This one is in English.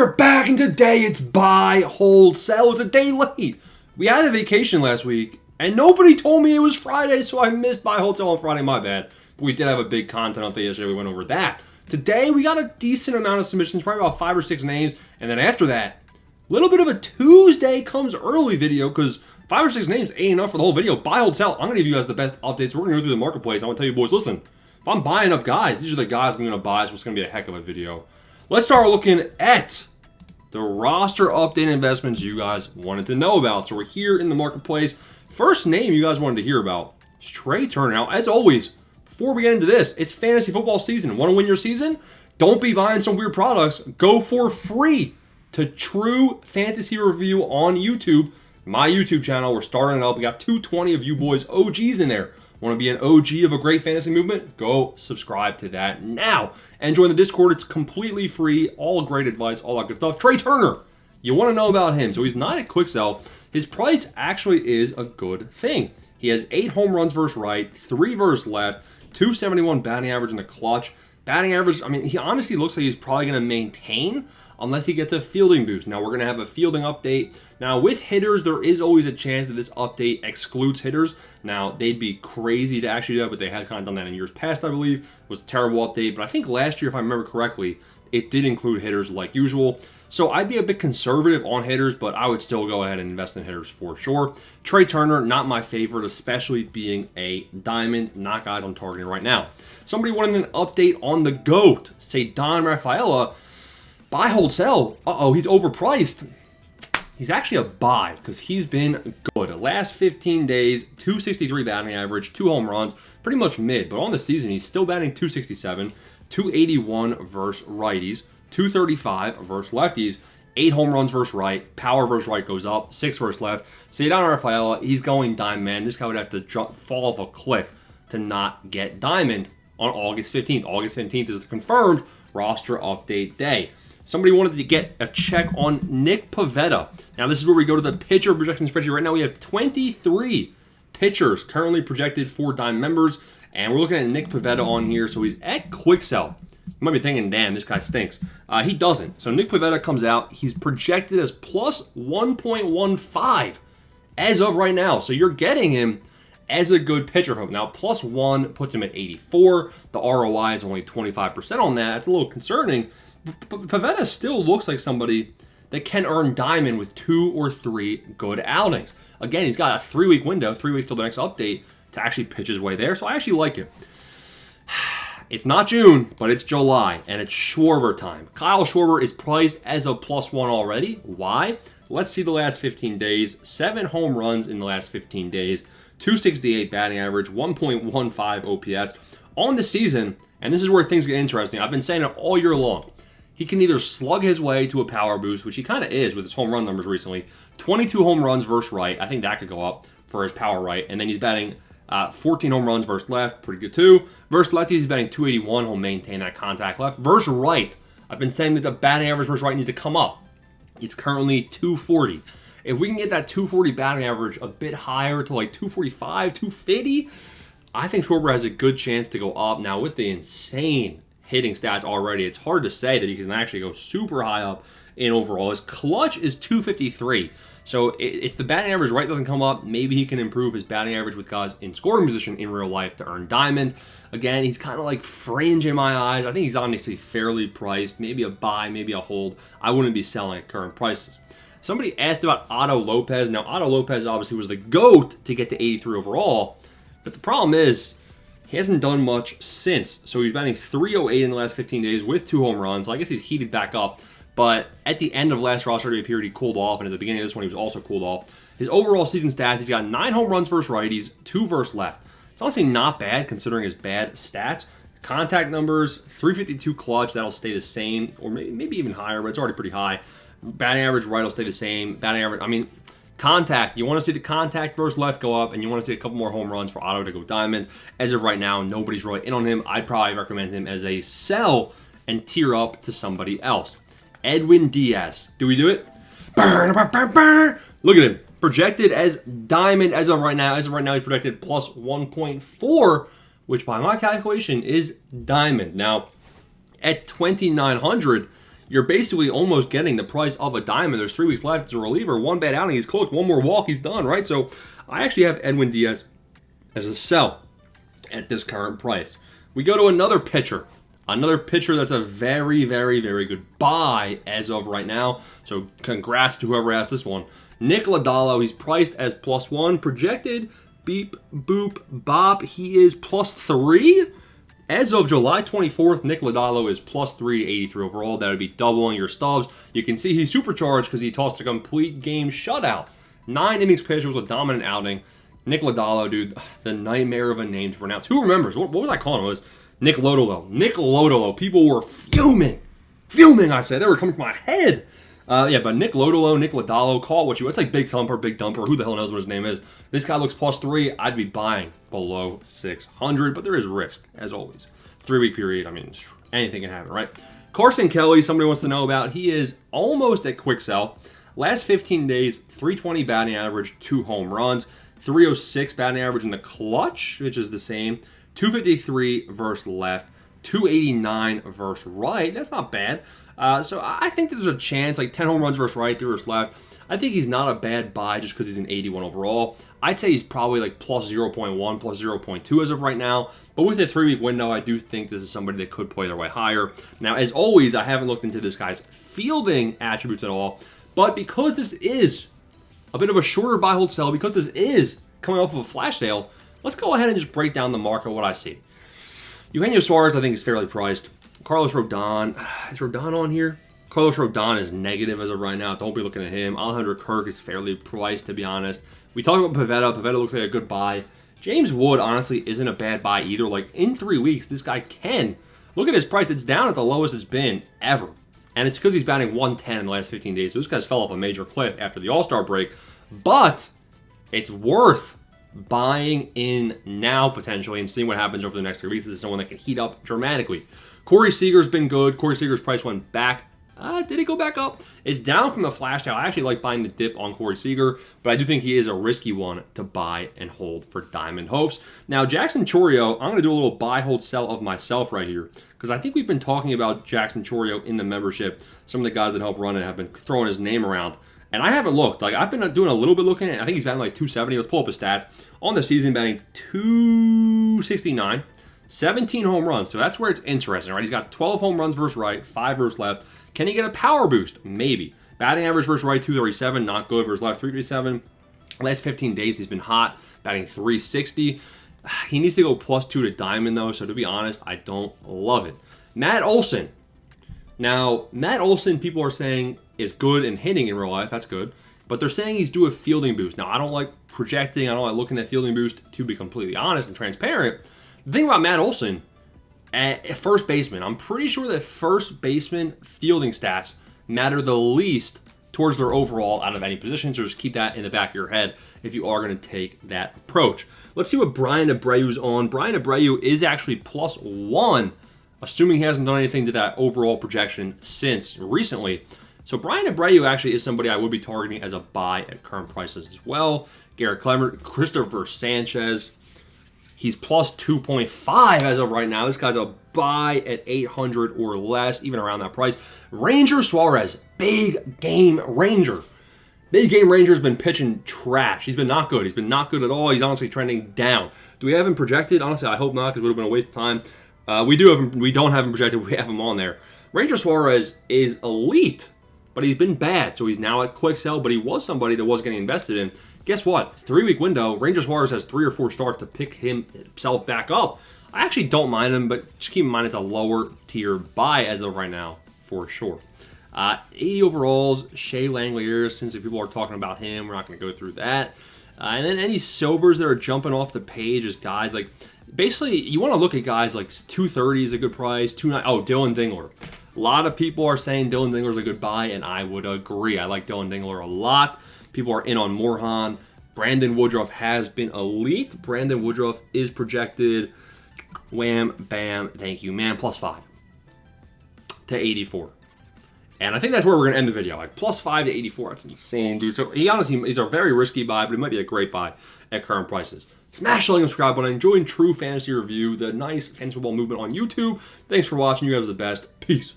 We're back, and today it's buy, hold, sell. It's a day late. We had a vacation last week, and nobody told me it was Friday, so I missed buy, hold, sell on Friday. My bad. But we did have a big content update yesterday. We went over that. Today, we got a decent amount of submissions, probably about 5 or 6 names. And then after that, a little bit of a Tuesday comes early video, because 5 or 6 names ain't enough for the whole video. Buy, hold, sell. I'm going to give you guys the best updates. We're going to go through the marketplace. I'm going to tell you, boys, listen, if I'm buying up guys, these are the guys I'm going to buy, so it's going to be a heck of a video. Let's start looking at the roster update investments you guys wanted to know about. So we're here in the marketplace. First name you guys wanted to hear about is Trey Turner. Now, as always, before we get into this, it's fantasy football season. Want to win your season? Don't be buying some weird products. Go for free to True Fantasy Review on YouTube, my YouTube channel. We're starting it up. We got 220 of you boys OGs in there. Want to be an OG of a great fantasy movement? Go subscribe to that now. And join the Discord. It's completely free. All great advice, all that good stuff. Trey Turner, you want to know about him. So he's not at quick sell. His price actually is a good thing. He has 8 home runs versus right, 3 versus left, 271 batting average in the clutch. Batting average, I mean, he honestly looks like he's probably going to maintain unless he gets a fielding boost. Now, we're going to have a fielding update. Now, with hitters, there is always a chance that this update excludes hitters. Now, they'd be crazy to actually do that, but they had kind of done that in years past, I believe. It was a terrible update, but I think last year, if I remember correctly, it did include hitters like usual. So I'd be a bit conservative on hitters, but I would still go ahead and invest in hitters for sure. Trey Turner, not my favorite, especially being a diamond, not guys I'm targeting right now. Somebody wanted an update on the GOAT, Ceddanne Rafaela. Buy, hold, sell. Uh-oh, he's overpriced. He's actually a buy because he's been good. The last 15 days, 263 batting average, 2 home runs, pretty much mid. But on the season, he's still batting 267, 281 versus righties, 235 versus lefties, 8 home runs versus right, power versus right goes up, 6 versus left. Ceddanne Rafaela, he's going diamond, man. This guy would have to fall off a cliff to not get diamond on August 15th. August 15th is the confirmed roster update day. Somebody wanted to get a check on Nick Pavetta. Now, this is where we go to the pitcher projection spreadsheet. Right now, we have 23 pitchers currently projected for Dime members, and we're looking at Nick Pavetta on here. So he's at quick sell. You might be thinking, damn, this guy stinks. He doesn't. So Nick Pavetta comes out. He's projected as plus 1.15 as of right now. So you're getting him as a good pitcher from him. Now, plus 1 puts him at 84. The ROI is only 25% on that. It's a little concerning. But Pavetta still looks like somebody that can earn diamond with 2 or 3 good outings. Again, he's got a 3-week window, 3 weeks till the next update, to actually pitch his way there. So I actually like it. It's not June, but it's July, and it's Schwarber time. Kyle Schwarber is priced as a plus 1 already. Why? Let's see the last 15 days. 7 home runs in the last 15 days. 268 batting average, 1.15 OPS. On the season, and this is where things get interesting, I've been saying it all year long, he can either slug his way to a power boost, which he kind of is with his home run numbers recently. 22 home runs versus right. I think that could go up for his power right. And then he's batting 14 home runs versus left. Pretty good too. Versus lefty, he's batting 281. He'll maintain that contact left. Versus right, I've been saying that the batting average versus right needs to come up. It's currently 240. If we can get that 240 batting average a bit higher to like 245, 250, I think Schwarber has a good chance to go up. Now, with the insane hitting stats already, it's hard to say that he can actually go super high up in overall. His clutch is 253. So if the batting average right doesn't come up, maybe he can improve his batting average with guys in scoring position in real life to earn diamond. Again, he's kind of like fringe in my eyes. I think he's honestly fairly priced. Maybe a buy, maybe a hold. I wouldn't be selling at current prices. Somebody asked about Otto Lopez. Now, Otto Lopez obviously was the GOAT to get to 83 overall. But the problem is, he hasn't done much since. So he's batting 308 in the last 15 days with 2 home runs. I guess he's heated back up. But at the end of last roster day period, he cooled off. And at the beginning of this one, he was also cooled off. His overall season stats, he's got 9 home runs versus righties, 2 versus left. It's honestly not bad considering his bad stats. Contact numbers, 352 clutch, that'll stay the same. Or maybe even higher, but it's already pretty high. Batting average right will stay the same. Batting average, contact. You want to see the contact versus left go up, and you want to see a couple more home runs for Otto to go diamond. As of right now, nobody's really in on him. I'd probably recommend him as a sell and tier up to somebody else. Edwin Diaz. Do we do it? Burn, burn, burn, burn. Look at him. Projected as diamond as of right now. As of right now, he's projected plus 1.4, which by my calculation is diamond. Now, at 2,900, you're basically almost getting the price of a diamond. There's 3 weeks left. It's a reliever. One bad outing, he's cooked. One more walk, he's done, right? So I actually have Edwin Diaz as a sell at this current price. We go to another pitcher. Another pitcher that's a very, very, very good buy as of right now. So congrats to whoever asked this one. Nick Lodolo, he's priced as +1. Projected, beep, boop, bop, he is +3. As of July 24th, Nick Lodolo is +3 to 83 overall. That would be doubling your Stubs. You can see he's supercharged because he tossed a complete game shutout. 9 innings pitched, was a dominant outing. Nick Lodolo, dude, the nightmare of a name to pronounce. Who remembers? What was I calling him? It was Nick Lodolo. Nick Lodolo. People were fuming. Fuming, I said. They were coming from my head. But Nick Lodolo, call it what you want. It's like Big Thumper, Big Dumper. Who the hell knows what his name is? This guy looks +3. I'd be buying below 600, but there is risk, as always. 3-week period, I mean, anything can happen, right? Carson Kelly, somebody wants to know about. He is almost at quick sell. Last 15 days, 320 batting average, 2 home runs. 306 batting average in the clutch, which is the same. 253 versus left. 289 versus right. That's not bad. So I think there's a chance, like 10 home runs versus right, 3 versus left. I think he's not a bad buy just because he's an 81 overall. I'd say he's probably like +0.1, +0.2 as of right now. But with a 3-week window, I do think this is somebody that could play their way higher. Now, as always, I haven't looked into this guy's fielding attributes at all. But because this is a bit of a shorter buy, hold, sell, because this is coming off of a flash sale, let's go ahead and just break down the market, what I see. Eugenio Suarez, I think, is fairly priced. Carlos Rodon, is Rodon on here? Carlos Rodon is negative as of right now. Don't be looking at him. Alejandro Kirk is fairly priced, to be honest. We talked about Pavetta. Pavetta looks like a good buy. James Wood, honestly, isn't a bad buy either. Like, in 3 weeks, this guy can. Look at his price. It's down at the lowest it's been ever. And it's because he's batting 110 in the last 15 days. So this guy's fell off a major cliff after the All-Star break. But it's worth buying in now, potentially, and seeing what happens over the next 3 weeks. This is someone that can heat up dramatically. Corey Seager's been good. Corey Seager's price went back. Did it go back up? It's down from the flash sale. I actually like buying the dip on Corey Seager, but I do think he is a risky one to buy and hold for diamond hopes. Now, Jackson Chourio, I'm going to do a little buy, hold, sell of myself right here, because I think we've been talking about Jackson Chourio in the membership. Some of the guys that help run it have been throwing his name around, and I haven't looked. Like, I've been doing a little bit looking at it. I think he's batting like 270. Let's pull up his stats. On the season, batting 269. 17 home runs, so that's where it's interesting, right? He's got 12 home runs versus right, 5 versus left. Can he get a power boost? Maybe. Batting average versus right, 237, not good versus left, 337. Last 15 days, he's been hot, batting 360. He needs to go +2 to diamond, though, so to be honest, I don't love it. Matt Olson. Now, Matt Olson, people are saying, is good in hitting in real life. That's good. But they're saying he's due a fielding boost. Now, I don't like projecting. I don't like looking at fielding boost, to be completely honest and transparent. The thing about Matt Olson, at first baseman, I'm pretty sure that first baseman fielding stats matter the least towards their overall out of any position. So just keep that in the back of your head if you are going to take that approach. Let's see what Brian Abreu's on. Brian Abreu is actually +1, assuming he hasn't done anything to that overall projection since recently. So Brian Abreu actually is somebody I would be targeting as a buy at current prices as well. Garrett Clever, Christopher Sanchez. He's +2.5 as of right now. This guy's a buy at 800 or less, even around that price. Ranger Suarez, big game Ranger. Big game Ranger's been pitching trash. He's been not good. He's been not good at all. He's honestly trending down. Do we have him projected? Honestly, I hope not, because it would have been a waste of time. We do have him. We don't have him projected. We have him on there. Ranger Suarez is elite, but he's been bad. So he's now at quick sell, but he was somebody that was getting invested in. Guess what? 3-week window, Ranger Suarez has 3 or 4 starts to pick himself back up. I actually don't mind him, but just keep in mind it's a lower tier buy as of right now, for sure. 80 overalls, Shea Langeliers, since people are talking about him, we're not going to go through that. And then any sobers that are jumping off the page is guys like, basically, you want to look at guys like 230 is a good price, 290. Oh, Dylan Dingler. A lot of people are saying Dylan Dingler is a good buy, and I would agree. I like Dylan Dingler a lot. People are in on Morejon. Brandon Woodruff has been elite. Brandon Woodruff is projected, wham, bam, thank you, man, +5 to 84. And I think that's where we're going to end the video. Like, +5 to 84. That's insane, dude. So, he honestly, he's a very risky buy, but it might be a great buy at current prices. Smash the like and subscribe button. Join True Fantasy Review, the nice fantasy football movement on YouTube. Thanks for watching. You guys are the best. Peace.